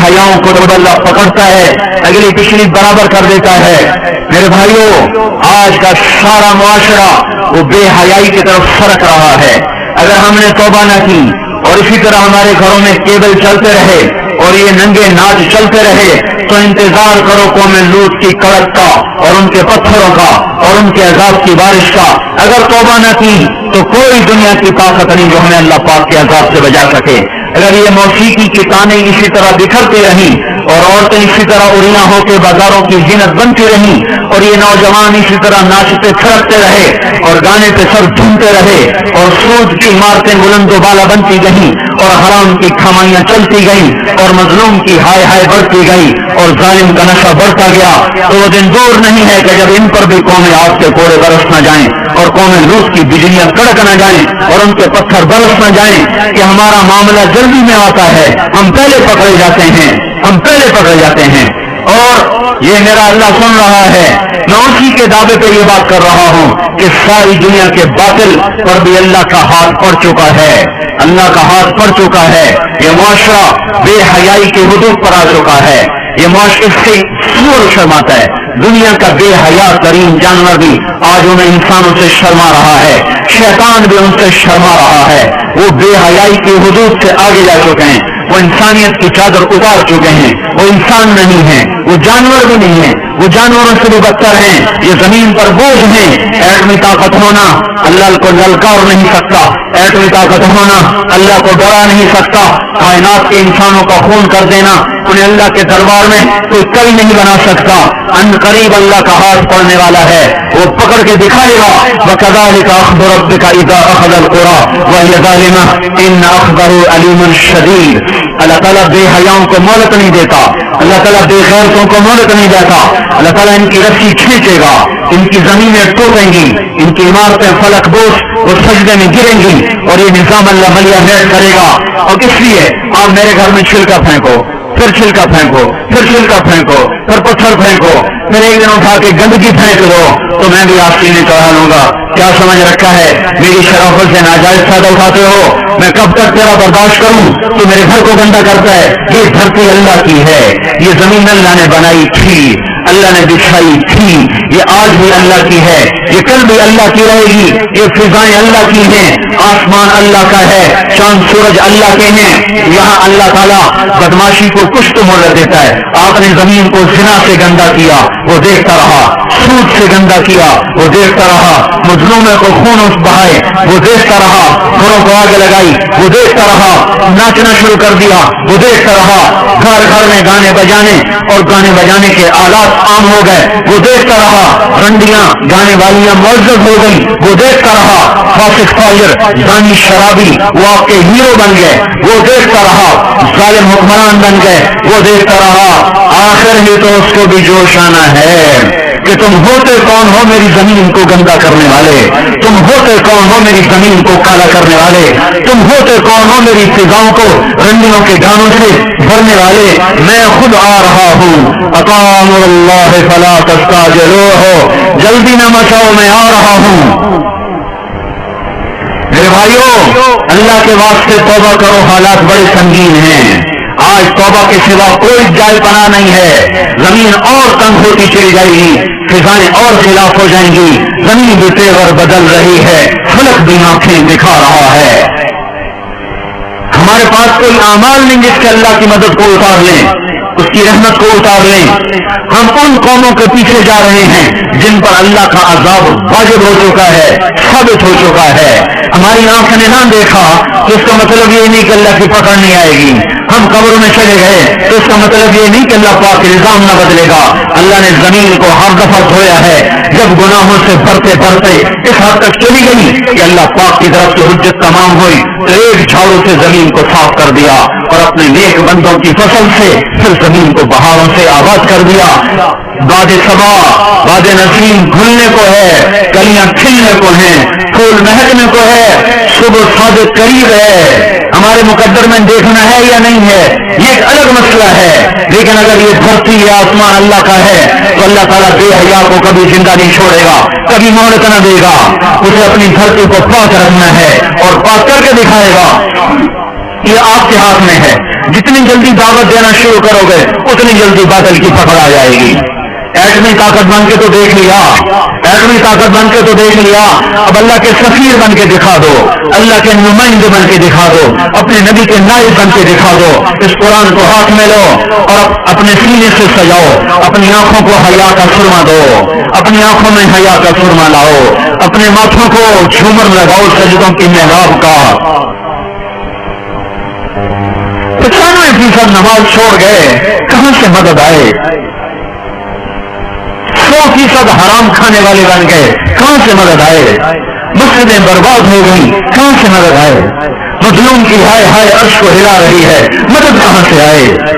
حیاؤں کو جب اللہ پکڑتا ہے اگلی پچھلی برابر کر دیتا ہے۔ میرے بھائیوں، آج کا سارا معاشرہ وہ بے حیائی کی طرف سرک رہا ہے۔ اگر ہم نے توبہ نہ کی اور اسی طرح ہمارے گھروں میں کیبل چلتے رہے اور یہ ننگے ناچ چلتے رہے تو انتظار کرو قوم لوط کی کڑک کا اور ان کے پتھروں کا اور ان کے عذاب کی بارش کا۔ اگر توبہ نہ کی تو کوئی دنیا کی طاقت نہیں جو ہمیں اللہ پاک کے عذاب سے بچا سکے۔ اگر یہ موسیقی کی تانیں اسی طرح بکھرتی رہیں اور عورتیں اسی طرح اڑیاں ہو کے بازاروں کی زینت بنتی رہیں اور یہ نوجوان اسی طرح ناچتے تھرکتے رہے اور گانے پہ سر جھومتے رہے اور سود کی عمارتیں بلند و بالا بنتی گئیں اور حرام کی کھمائیاں چلتی گئیں اور مظلوم کی ہائے ہائے بڑھتی گئی اور ظالم کا نشہ بڑھتا گیا، تو وہ دن دور نہیں ہے کہ جب ان پر بھی قوم عاد کے کوڑے برس نہ جائیں اور قوم لوط کی بجلیاں کڑک نہ جائیں اور ان کے پتھر برس نہ جائیں کہ ہمارا معاملہ جلدی میں آتا ہے، ہم پہلے پکڑے جاتے ہیں، ہم پہلے پکڑے جاتے ہیں۔ اور یہ میرا اللہ سن رہا ہے، میں اسی کے دعوے پہ یہ بات کر رہا ہوں کہ ساری دنیا کے باطل پر بھی اللہ کا ہاتھ پڑ چکا ہے، اللہ کا ہاتھ پڑ چکا ہے۔ یہ معاشرہ بے حیائی کے حدود پر آ چکا ہے، یہ معاشرے سے سور شرماتا ہے۔ دنیا کا بے حیا ترین جانور بھی آج انہیں انسانوں سے شرما رہا ہے، شیطان بھی ان سے شرما رہا ہے۔ وہ بے حیائی کی حدود سے آگے جا چکے ہیں، وہ انسانیت کی چادر اتار چکے ہیں، وہ انسان نہیں ہیں، وہ جانور بھی نہیں ہیں، وہ جانوروں سے بھی بدتر ہیں، یہ زمین پر بوجھ ہیں۔ ایٹمی طاقت ہونا اللہ کو للکار نہیں سکتا، ایٹمی طاقت ہونا اللہ کو ڈرا نہیں سکتا، کائنات کے انسانوں کا خون کر دینا انہیں اللہ کے دربار میں کوئی کبھی نہیں بنا سکتا۔ ان قریب اللہ کا ہاتھ پڑنے والا ہے، وہ پکڑ کے دکھائے گا۔ وَكَذَلِكَ أَخْذُ رَبِّكَ إِذَا أَخَذَ الْقُرَىٰ وَهِيَ ظَالِمَةٌ إِنَّ أَخْذَهُ أَلِيمٌ شَدِيدٌ۔ اللہ تعالیٰ بے حیاؤں کو مہلت نہیں دیتا، اللہ تعالیٰ بے غیرتوں کو مہلت نہیں دیتا۔ اللہ تعالیٰ ان کی رسی کھینچے گا، ان کی زمینیں ٹوٹیں گی، ان کی عمارتیں فلک بوش وہ سجدے میں گریں گی اور یہ نظام اللہ ملیہ میٹ کرے گا۔ اور کس لیے آپ میرے گھر میں چھلکا پھینکو، پھر چھلکا پھینکو، پھر چھلکا پھینکو، پھر پتھر پھینکو، پھر ایک دن اٹھا کے گندگی پھینک دو تو میں بھی آپ سینے چڑھا لوں گا۔ کیا سمجھ رکھا ہے؟ میری شرافت سے ناجائز فائدہ اٹھاتے ہو، میں کب تک تیرا برداشت کروں؟ تو میرے گھر کو گندا کرتا ہے۔ یہ دھرتی اللہ کی ہے، یہ زمین اللہ نے بنائی تھی، اللہ نے بچھائی تھی، یہ آج بھی اللہ کی ہے، یہ کل بھی اللہ کی رہے گی، یہ فضائیں اللہ کی ہیں، آسمان اللہ کا ہے، چاند سورج اللہ کے ہیں۔ یہاں اللہ تعالیٰ بدماشی کو کچھ تو مہلت دیتا ہے۔ آپ نے زمین کو زنا سے گندا کیا، وہ دیکھتا رہا، سود سے گندا کیا، وہ دیکھتا رہا، مظلوموں کو خون بہائے، وہ دیکھتا رہا، گھروں کو آگ لگائی، وہ دیکھتا رہا، ناچنا شروع کر دیا، وہ دیکھتا رہا، گھر گھر میں گانے بجانے اور گانے بجانے کے آلات عام ہو گئے، وہ دیکھتا رہا، رنڈیاں گانے والیاں معزز ہو گئی، وہ دیکھتا رہا، فاسق فاجر زانی شرابی وہ آپ کے ہیرو بن گئے، وہ دیکھتا رہا، ظالم حکمران بن گئے، وہ دیکھتا رہا۔ آخر ہی تو اس کو بھی جوش آنا ہے کہ تم ہوتے کون ہو میری زمین کو گندا کرنے والے، تم ہوتے کون ہو میری زمین کو کالا کرنے والے، تم ہوتے کون ہو میری فضاؤں کو رنڈیوں کے گانوں سے بھرنے والے۔ میں خود آ رہا ہوں، اقام اللہ فلا تستعجلوہ، جلدی نہ مچاؤ، میں آ رہا ہوں۔ میرے بھائیوں، اللہ کے واسطے توبہ کرو، حالات بڑے سنگین ہیں۔ آج توبہ کے سوا کوئی جائے پناہ نہیں ہے۔ زمین اور تنگ ہوتی چلی جائے گی، فضائیں اور خلاف ہو جائیں گی، زمین بھی تیور بدل رہی ہے، فلک بھی آنکھیں دکھا رہا ہے۔ ہمارے پاس کوئی اعمال نہیں جس سے اللہ کی مدد کو اتار لیں، اس کی رحمت کو اتار لیں۔ ہم ان قوموں کے پیچھے جا رہے ہیں جن پر اللہ کا عذاب واجب ہو چکا ہے، ثابت ہو چکا ہے۔ ہماری آنکھ نے نہ دیکھا تو اس کا مطلب یہ نہیں کہ اللہ کی پکڑ نہیں آئے گی۔ ہم قبروں میں چلے گئے تو اس کا مطلب یہ نہیں کہ اللہ پاک کے نظام نہ بدلے گا۔ اللہ نے زمین کو ہر دفعہ دھویا ہے، جب گناہوں سے بھرتے بھرتے اس حد تک چلی گئی کہ اللہ پاک کی طرف سے حجت تمام ہوئی تو ایک جھاڑو سے زمین کو صاف کر دیا اور اپنے نیک بندوں کی فصل سے پھر زمین کو بہاروں سے آباد کر دیا۔ باد صبا باد نسیم کھلنے کو ہے، کلیاں کھلنے کو ہیں، پھول مہکنے کو ہے، صبح صادق قریب ہے۔ ہمارے مقدر میں دیکھنا ہے یا نہیں ہے یہ ایک الگ مسئلہ ہے، لیکن اگر یہ دھرتی یا آسمان اللہ کا ہے تو اللہ تعالیٰ بے حیا کو کبھی زندہ نہیں چھوڑے گا، کبھی مہلت نہ دے گا۔ اسے اپنی دھرتی کو پاک رکھنا ہے اور پاک کر کے دکھائے گا۔ یہ آپ کے ہاتھ میں ہے، جتنی جلدی دعوت دینا شروع کرو گے اتنی جلدی باطل کی پکڑ آ جائے گی. ایٹمی طاقت بن کے تو دیکھ لیا, ایٹمی طاقت بن کے تو دیکھ لیا, اب اللہ کے سفیر بن کے دکھا دو, اللہ کے نمائندے بن کے دکھا دو, اپنے نبی کے نائب بن کے دکھا دو. اس قرآن کو ہاتھ میں لو اور اپنے سینے سے سجاؤ, اپنی آنکھوں کو حیا کا سرما دو, اپنی آنکھوں میں حیا کا سرما لاؤ, اپنے ماتھوں کو جھومر لگاؤ سجدوں کی محراب کا. 95% نماز چھوڑ گئے, کہاں سے مدد آئے؟ 100% حرام کھانے والے بن گئے, کہاں سے مدد آئے؟ مسجدیں برباد ہو گئی, کہاں سے مدد آئے؟ مظلوم کی ہائے ہائے عرش کو ہلا رہی ہے, مدد کہاں سے آئے؟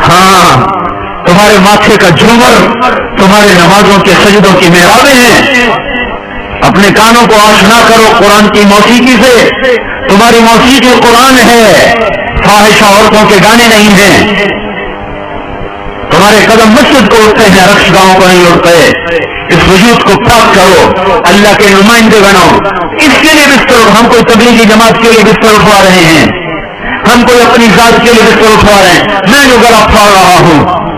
ہاں, تمہارے ماتھے کا جھومر تمہارے نمازوں کے سجدوں کی محرابیں ہیں. اپنے کانوں کو آشنا کرو قرآن کی موسیقی سے. تمہاری موسیقی قرآن ہے, فاحشہ عورتوں کے گانے نہیں ہیں. تمہارے قدم مسجد کو اٹھتے ہیں, رقص گاؤں کو نہیں اٹھتے. اس وجود کو پاک کرو, اللہ کے نمائندے بنو. اس کے لیے بستر, ہم کوئی تبلیغی جماعت کے لیے بستر اٹھوا رہے ہیں, ہم کوئی اپنی ذات کے لیے بستر اٹھوا رہے ہیں. میں جو گلا پھاڑ رہا ہوں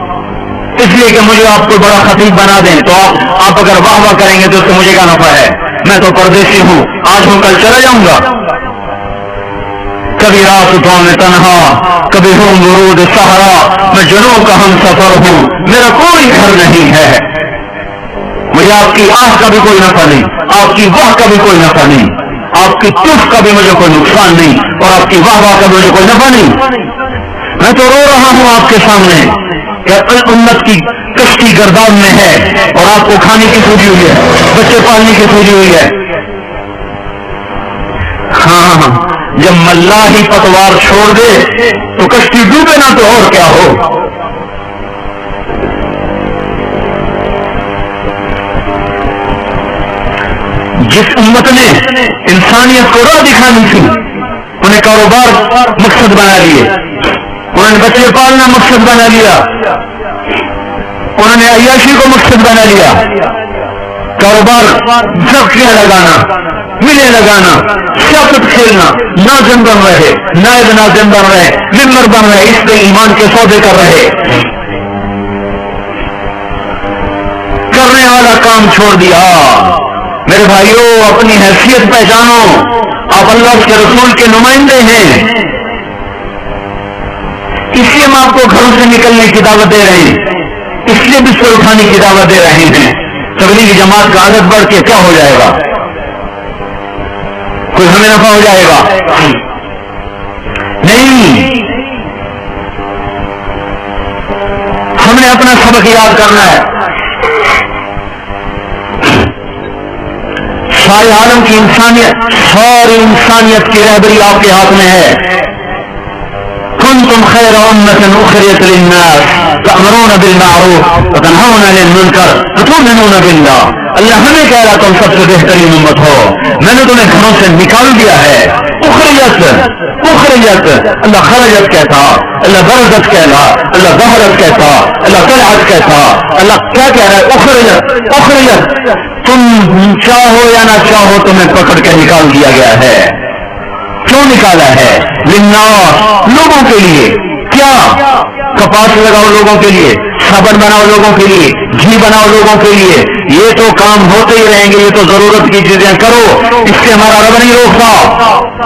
اس لیے کہ مجھے آپ کو بڑا خطیب بنا دیں, تو آپ اگر واہ واہ کریں گے تو اس سے مجھے کیا نفع ہے؟ میں تو پردیسی ہوں, آج ہوں کل چلا جاؤں گا. کبھی رات اٹھاؤں میں تنہا, کبھی ہوں ورود سہارا, میں جنوں کا ہم سفر ہوں, میرا کوئی گھر نہیں ہے. مجھے آپ کی آہ کا بھی کوئی نفع نہیں, آپ کی واہ کا بھی کوئی نفع نہیں, آپ کی تف کا بھی مجھے کوئی نقصان نہیں, اور آپ کی واہ واہ کا بھی مجھے کوئی نفع نہیں. میں تو رو رہا ہوں آپ کے سامنے کہ امت کی کشتی گردان میں ہے اور آپ کو کھانے کی سوچی ہوئی ہے, بچے پالنے کی سوچی ہوئی ہے. ہاں, جب ملا ہی پتوار چھوڑ دے تو کشتی ڈوبے نہ تو اور کیا ہو. جس امت نے انسانیت کو راہ دکھانی تھی, انہیں کاروبار مقصد بنا لیے, انہوں نے بچے پالنا مقصد بنا لیا, انہوں نے عیاشی کو مقصد بنا لیا. کاروبار سبزیاں لگانا, ملیں لگانا, سیاست کھیلنا, ناظم بن رہے, نائب ناظم بن رہے, ممبر بن رہے, اس پہ ایمان کے سودے کر رہے. کرنے والا کام چھوڑ دیا. میرے بھائیوں, اپنی حیثیت پہچانو, آپ اللہ کے رسول کے نمائندے ہیں. اس لیے ہم آپ کو گھروں سے نکلنے کی دعوت دے رہے ہیں, اس لیے بستر اٹھانے کی دعوت دے رہے ہیں. تبلیغی جماعت کا عادت بڑھ کے کیا ہو جائے گا؟ کوئی ہمیں نفع ہو جائے گا؟ نہیں, ہم نے اپنا سبق یاد کرنا ہے. سارے عالم کی انسانیت, ساری انسانیت کی رہبری آپ کے ہاتھ میں ہے. کنتم خیر امة اخرجت للناس تأمرون بالمعروف وتنهون عن المنکر وتؤمنون بالله. اللہ ہمیں کہہ رہا تم سب سے بہترین امت ہو, میں نے تمہیں گھروں سے نکال دیا ہے. اخرجت, اخرجت, اللہ خرجت کہتا, اللہ برزت کہتا, اللہ ظہرت کہتا, اللہ طلعت کہتا. اللہ کیا کہہ رہا ہے؟ اخرجت, اخرجت. تم چاہو یا نہ چاہو تمہیں پکڑ کے نکال دیا گیا ہے. کیوں نکالا ہے؟ للناس, لوگوں کے لیے. کیا؟ کپاس لگاؤ لوگوں کے لیے, صابن بناؤ لوگوں کے لیے, گھی بناؤ لوگوں کے لیے. یہ تو کام ہوتے ہی رہیں گے, یہ تو ضرورت کی چیزیں کرو, اس سے ہمارا رب نہیں روکتا.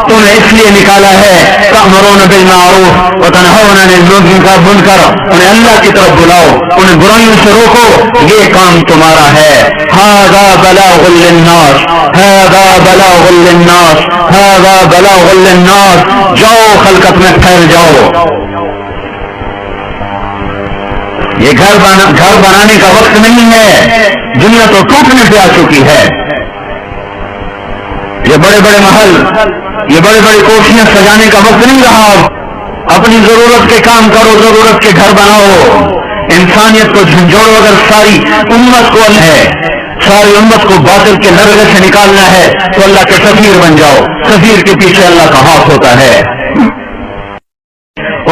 تم نے اس لیے نکالا ہے تأمرون بالمعروف وتنهون عن المنکر, انہیں اللہ کی طرف بلاؤ, انہیں برائیوں سے روکو, یہ کام تمہارا ہے. هذا بلاغ للناس, هذا بلاغ للناس, هذا بلاغ للناس. جاؤ خلقت میں پھیل جاؤ. یہ گھر بنانے کا وقت نہیں ہے, دنیا تو ٹوٹنے پہ آ چکی ہے. یہ بڑے بڑے محل, یہ بڑے بڑے کوٹھیاں سجانے کا وقت نہیں رہا. اپنی ضرورت کے کام کرو, ضرورت کے گھر بناؤ. انسانیت کو جھنجھوڑو. اگر ساری امت کو ہے, ساری امت کو باطل کے نرغے سے نکالنا ہے تو اللہ کے سفیر بن جاؤ. سفیر کے پیچھے اللہ کا ہاتھ ہوتا ہے.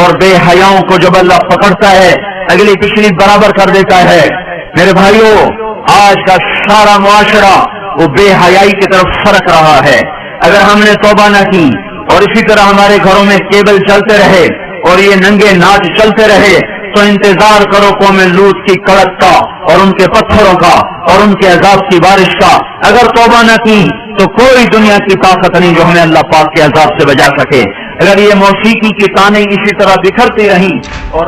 اور بے حیاؤں کو جب اللہ پکڑتا ہے اگلی پچھلی برابر کر دیتا ہے. میرے بھائیوں, آج کا سارا معاشرہ وہ بے حیائی کی طرف سرک رہا ہے. اگر ہم نے توبہ نہ کی اور اسی طرح ہمارے گھروں میں کیبل چلتے رہے اور یہ ننگے ناچ چلتے رہے، تو انتظار کرو قوم لوط کی کڑک کا اور ان کے پتھروں کا اور ان کے عذاب کی بارش کا۔ اگر توبہ نہ کی تو کوئی دنیا کی طاقت نہیں جو ہمیں اللہ پاک کے عذاب سے بچا سکے۔ اگر یہ موسیقی کی تانیں اسی طرح بکھرتی رہیں اور